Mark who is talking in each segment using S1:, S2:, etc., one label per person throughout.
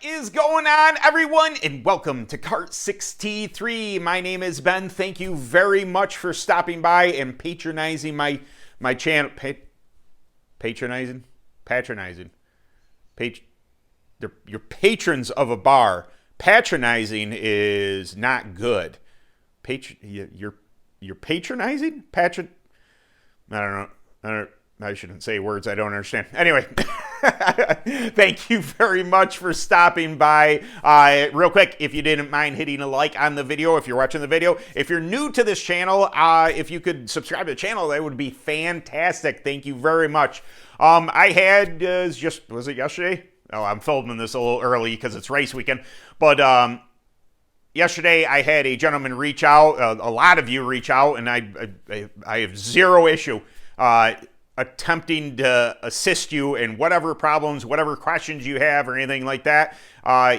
S1: is going on, everyone, and welcome to Kart 63. My name is Ben. Thank you very much for stopping by and patronizing my channel. Patronizing. You're patrons of a bar. Patronizing is not good. You're patronizing? I don't know. I shouldn't say words I don't understand. Anyway, thank you very much for stopping by. Real quick, if you didn't mind hitting a like on the video, if you're watching the video. If you're new to this channel, if you could subscribe to the channel, that would be fantastic. Thank you very much. I had, was it yesterday? Oh, I'm filming this a little early because it's race weekend. But yesterday I had a gentleman reach out, a lot of you reach out, and I have zero issue attempting to assist you in whatever problems, whatever questions you have or anything like that.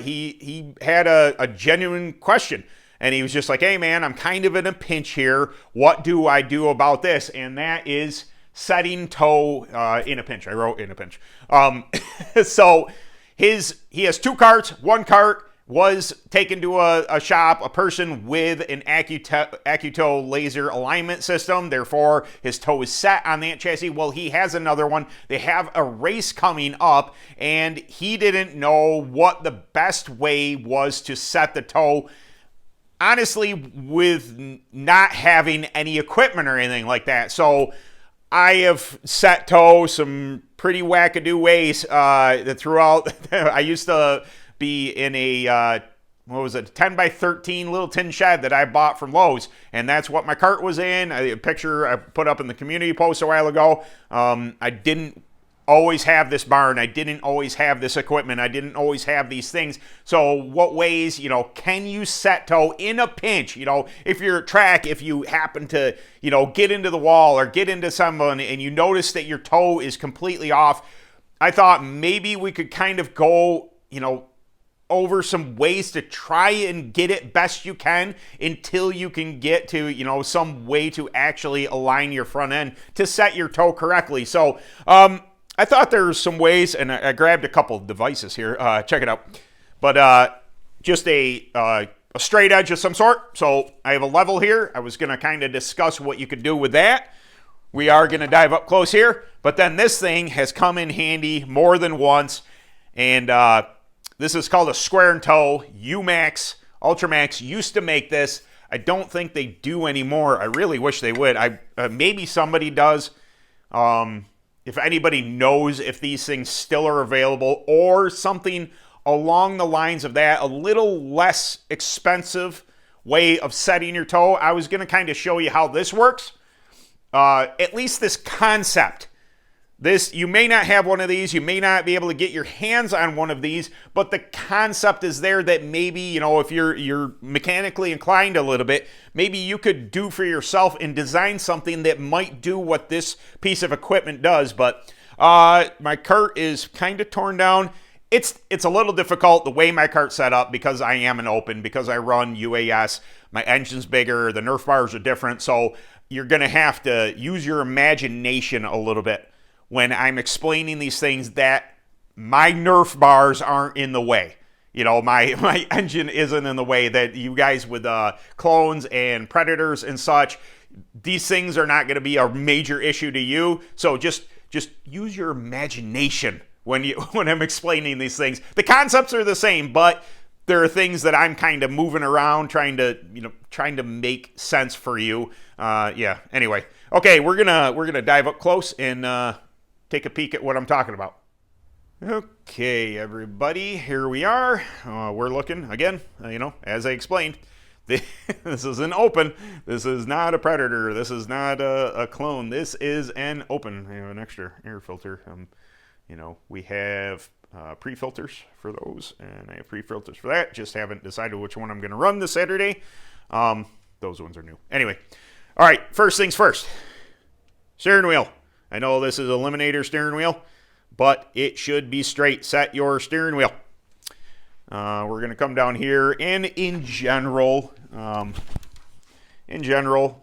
S1: He had a genuine question, and he was just like, hey man, I'm kind of in a pinch here. What do I do about this? And that is setting tow in a pinch. I wrote in a pinch. So he has two carts. One cart was taken to a shop, a person with an AccuTow laser alignment system. Therefore, his tow is set on that chassis. Well, he has another one. They have a race coming up, and he didn't know what the best way was to set the tow. Honestly, with not having any equipment or anything like that. So I have set tow some pretty wackadoo ways throughout. I used to be in a, 10 by 13 little tin shed that I bought from Lowe's. And that's what my cart was in. A picture I put up in the community post a while ago. I didn't always have this barn. I didn't always have this equipment. I didn't always have these things. So what ways, can you set tow in a pinch? If you're at track, if you happen to, get into the wall or get into someone and you notice that your tow is completely off, I thought maybe we could kind of go, over some ways to try and get it best you can until you can get to, some way to actually align your front end to set your tow correctly. So, I thought there's some ways, and I grabbed a couple of devices here. Check it out. But just a straight edge of some sort. So I have a level here. I was going to kind of discuss what you could do with that. We are going to dive up close here. But then this thing has come in handy more than once. And this is called a square and toe. UMax, Ultramax used to make this. I don't think they do anymore. I really wish they would. Maybe somebody does. If anybody knows if these things still are available or something along the lines of that, a little less expensive way of setting your tow, I was going to kind of show you how this works. At least this concept. You may not have one of these. You may not be able to get your hands on one of these, but the concept is there that maybe, if you're mechanically inclined a little bit, maybe you could do for yourself and design something that might do what this piece of equipment does. But my cart is kind of torn down. It's a little difficult the way my cart's set up because I am an open, because I run UAS. My engine's bigger. The Nerf bars are different. So you're going to have to use your imagination a little bit when I'm explaining these things, that my Nerf bars aren't in the way. My engine isn't in the way, that you guys with clones and predators and such, these things are not going to be a major issue to you. So just use your imagination when I'm explaining these things. The concepts are the same, but there are things that I'm kind of moving around, trying to make sense for you. Yeah. Anyway, okay, we're gonna dive up close and take a peek at what I'm talking about. Okay, everybody, here we are. We're looking, again, as I explained, this is an open. This is not a predator. This is not a clone. This is an open. I have an extra air filter. We have pre-filters for those, and I have pre-filters for that. Just haven't decided which one I'm going to run this Saturday. Those ones are new. Anyway, all right, first things first. Steering wheel. I know this is Eliminator steering wheel, but it should be straight. Set your steering wheel. We're going to come down here, and in general,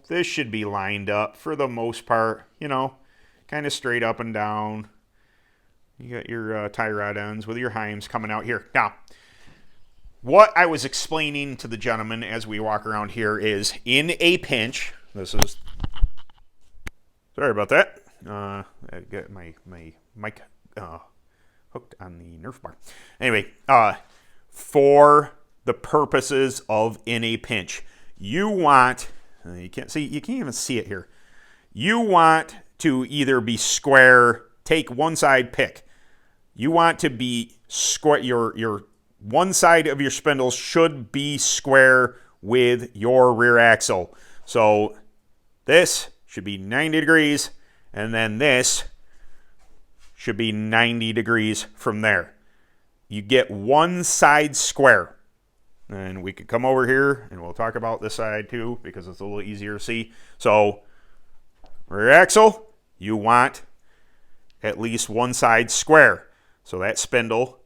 S1: this should be lined up for the most part, kind of straight up and down. You got your tie rod ends with your heims coming out here. Now, what I was explaining to the gentleman as we walk around here is in a pinch, this is, sorry about that. I got my mic hooked on the Nerf bar. Anyway, for the purposes of in a pinch, you want, you can't even see it here. You want to either be square, take one side, pick. You want to be square, your one side of your spindles should be square with your rear axle. So this should be 90 degrees, and then this should be 90 degrees from there. You get one side square. And we could come over here, and we'll talk about this side too, because it's a little easier to see. So rear axle, you want at least one side square. So that spindle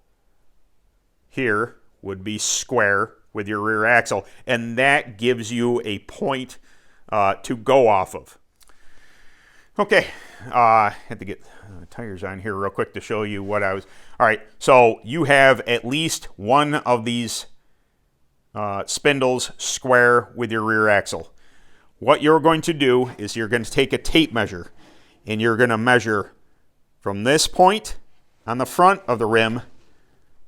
S1: here would be square with your rear axle, and that gives you a point to go off of. Okay, had to get tires on here real quick to show you what I was. All right, so you have at least one of these spindles square with your rear axle. What you're going to do is you're going to take a tape measure, and you're going to measure from this point on the front of the rim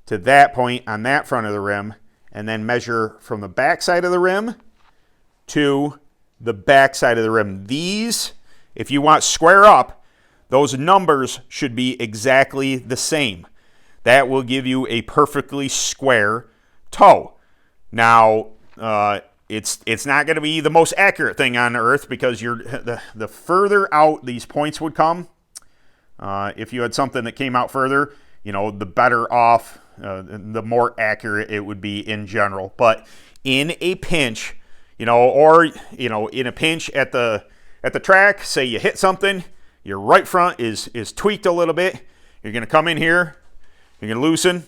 S1: to that point on that front of the rim, and then measure from the back side of the rim to the back side of the rim. These, if you want square up, those numbers should be exactly the same. That will give you a perfectly square toe. Now, it's not going to be the most accurate thing on earth, because the further out these points would come, if you had something that came out further, the better off, the more accurate it would be in general. But in a pinch, or in a pinch at the track, say you hit something, your right front is tweaked a little bit. You're going to come in here, you're going to loosen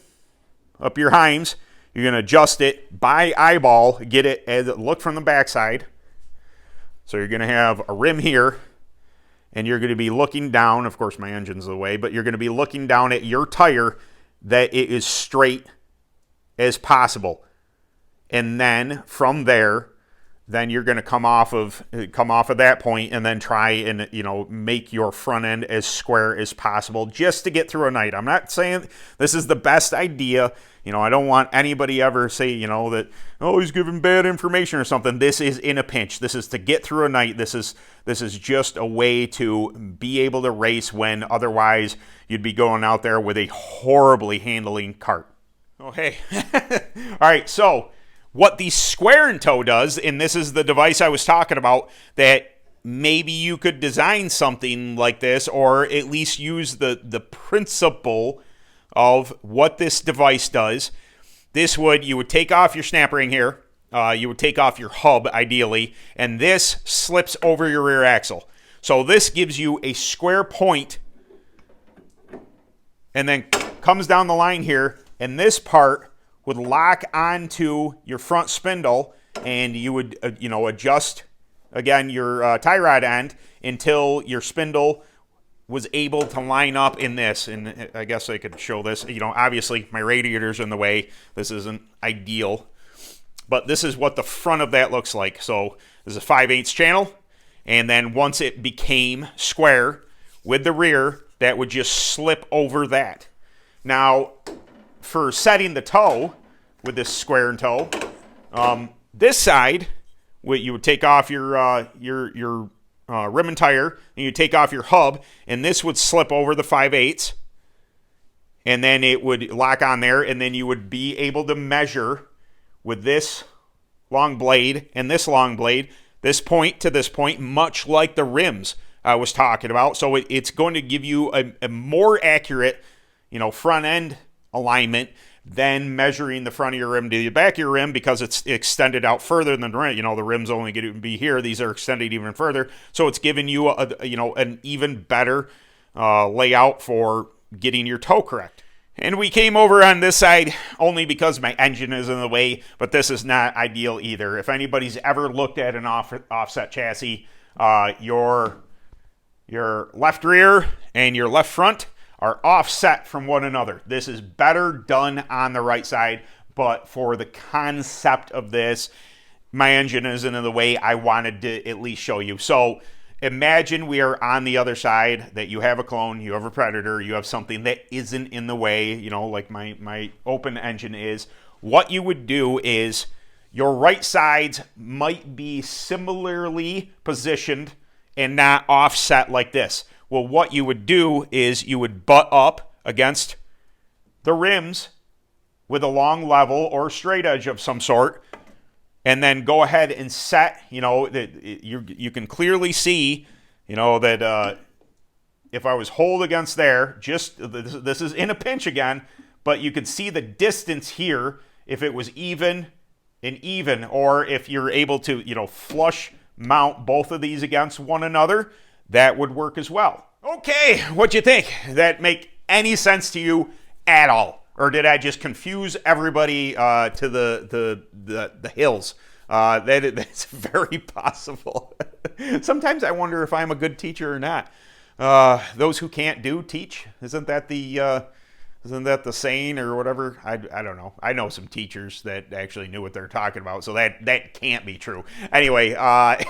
S1: up your heims. You're going to adjust it by eyeball, get it as it look from the backside. So you're going to have a rim here, and you're going to be looking down. Of course, my engine's away, but you're going to be looking down at your tire that it is straight as possible. And then from there, then you're going to come off of that point, and then try and make your front end as square as possible just to get through a night. I'm not saying this is the best idea. I don't want anybody ever say that, oh, he's giving bad information or something. This is in a pinch. This is to get through a night. This is just a way to be able to race when otherwise you'd be going out there with a horribly handling cart. Okay. All right, so what the square and toe does, and this is the device I was talking about, that maybe you could design something like this, or at least use the principle of what this device does. You would take off your snap ring here, you would take off your hub ideally, and this slips over your rear axle. So this gives you a square point, and then comes down the line here, and this part would lock onto your front spindle, and you would adjust again your tie rod end until your spindle was able to line up in this. And I guess I could show this. Obviously my radiator's in the way. This isn't ideal, but this is what the front of that looks like. So this is a 5/8 channel, and then once it became square with the rear, that would just slip over that. Now, for setting the toe with this square and toe, this side, you would take off your rim and tire, and you take off your hub, and this would slip over the 5/8, and then it would lock on there, and then you would be able to measure with this long blade and this long blade, this point to this point, much like the rims I was talking about. So it's going to give you a more accurate, front end alignment than measuring the front of your rim to the back of your rim, because it's extended out further than the rim. The rim's only going to be here. These are extended even further. So it's giving you an even better layout for getting your toe correct. And we came over on this side only because my engine is in the way, but this is not ideal either. If anybody's ever looked at an offset chassis, your left rear and your left front are offset from one another. This is better done on the right side but for the concept of this, my engine isn't in the way. I wanted to at least show you. So imagine we are on the other side, that you have a clone, you have a Predator, you have something that isn't in the way, you know, like my open engine is. What you would do is your right sides might be similarly positioned and not offset like this. Well, what you would do is you would butt up against the rims with a long level or straight edge of some sort, and then go ahead and set, you know, that you can clearly see, you know, that if I was hold against there, just, this is in a pinch again, but you could see the distance here if it was even and even, or if you're able to, you know, flush mount both of these against one another, that would work as well. Okay, what'd you think? That make any sense to you at all? Or did I just confuse everybody to the hills? That's very possible. Sometimes I wonder if I'm a good teacher or not. Those who can't do, teach. Isn't that the saying or whatever? I don't know. I know some teachers that actually knew what they're talking about, so that can't be true. Anyway, I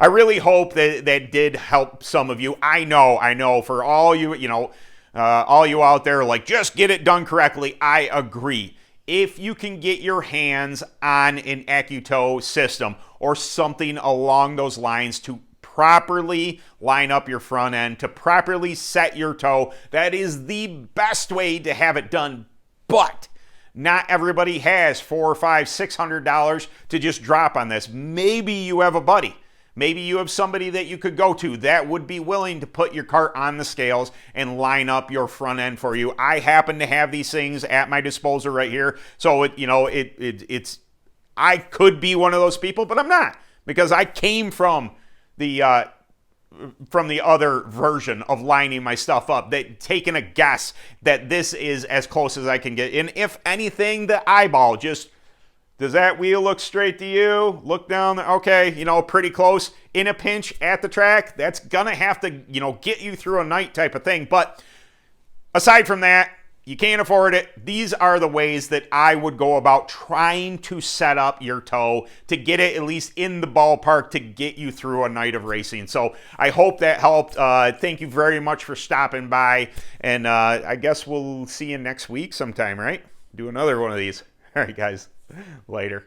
S1: really hope that did help some of you. I know for all you, you know, all you out there, like, just get it done correctly. I agree. If you can get your hands on an AccuTow system or something along those lines to properly line up your front end, to properly set your toe, that is the best way to have it done. But not everybody has $400, $500, $600 to just drop on this. Maybe you have a buddy. Maybe you have somebody that you could go to that would be willing to put your cart on the scales and line up your front end for you. I happen to have these things at my disposal right here. So, it's I could be one of those people, but I'm not, because I came from the other version of lining my stuff up, that taking a guess that this is as close as I can get. And if anything, the eyeball just, does that wheel look straight to you? Look down there. Okay, you know, pretty close. In a pinch at the track, that's going to have to, you know, get you through a night type of thing. But aside from that, you can't afford it. These are the ways that I would go about trying to set up your toe to get it at least in the ballpark to get you through a night of racing. So I hope that helped. Thank you very much for stopping by. And I guess we'll see you next week sometime, right? Do another one of these. All right, guys. Later.